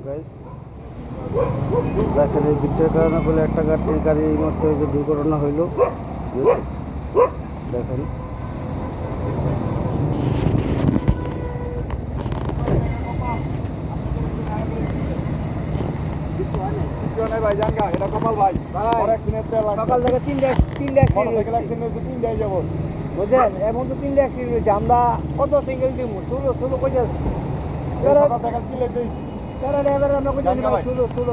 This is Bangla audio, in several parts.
গাইস দেখেন এই বৃষ্টির কারণে বলে একটা গাড়ি এই মাত্র যে দুর্ঘটনা হইল দেখেন ভাই জানগা এটা কপাল ভাই সকাল থেকে তিনটা তিনটাই যাবো বুঝলেন এমন তো তিনটা অ্যাক্সিডেন্ট হয়েছে আমরা কত সিঙ্গেল টিম ষোলো কই যাচ্ছি এবার আমরা কই যাচ্ছি ষোলো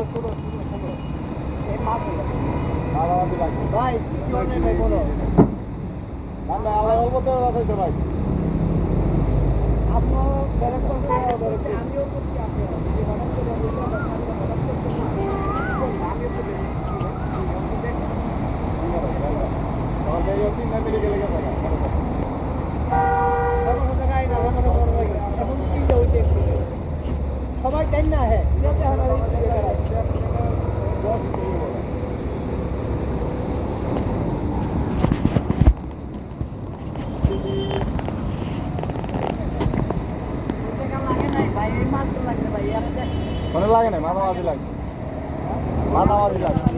ভাই কি অনেক ভাই বলো আল্লাহ অল্প তো আছে ভাই আপনার ব্যালেন্স করতে আমিও করছি আপনি সবাই টাইম না হ্যাঁ মনে লাগে না মাথামাজি লাগে মাথামাজি লাগে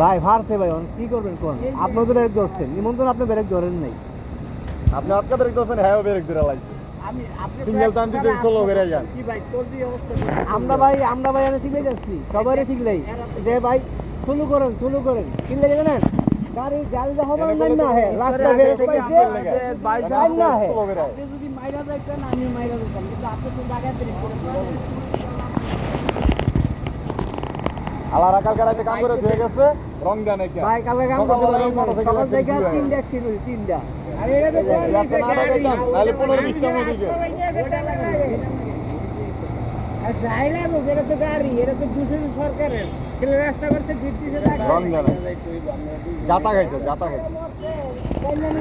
ভাই ফারছে ভাই কি করবেন কোন আপনি তো ব্রেক ধরছেন নিমন্ত্রণ আপনি ব্রেক ধরেন নাই আপনি আজকে ব্রেক ধরছেন হ্যাঁ ব্রেক ধরে লাগছে সিঙ্গেল টাইম দিতে সোলো বেড়ে যান আমরা ভাই আমি শিখে যাচ্ছি সবাই ঠিক নাই যে ভাই শুরু করেন কি লাগে জানেন গাড়ি হবে না হ্যাঁ রাস্তা বের পাইছে ভাই যান না হ্যাঁ আপনি যদি মাইরা যাইতেন আমি মাইরা যেতাম কিন্তু আপনি তো জায়গাতে আলা রাখার গাড়িতে কাম করে ধুয়ে গেছে রং দেন নাকি ভাই কালকে কাম করতে সকাল থেকে তিনটা ছিল তিনটা আরে এটা তো নালে 15-20টা মধ্যে দিকে যাইলে এটা তো গাড়ি এটা তো দুশো সরকারের কেন রাস্তা করতে ফিরতেছে রং দেন জাতা খাইছে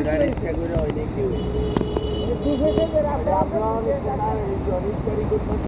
গাড়ি ইচ্ছা করে হয় নাকি দুশো রাস্তা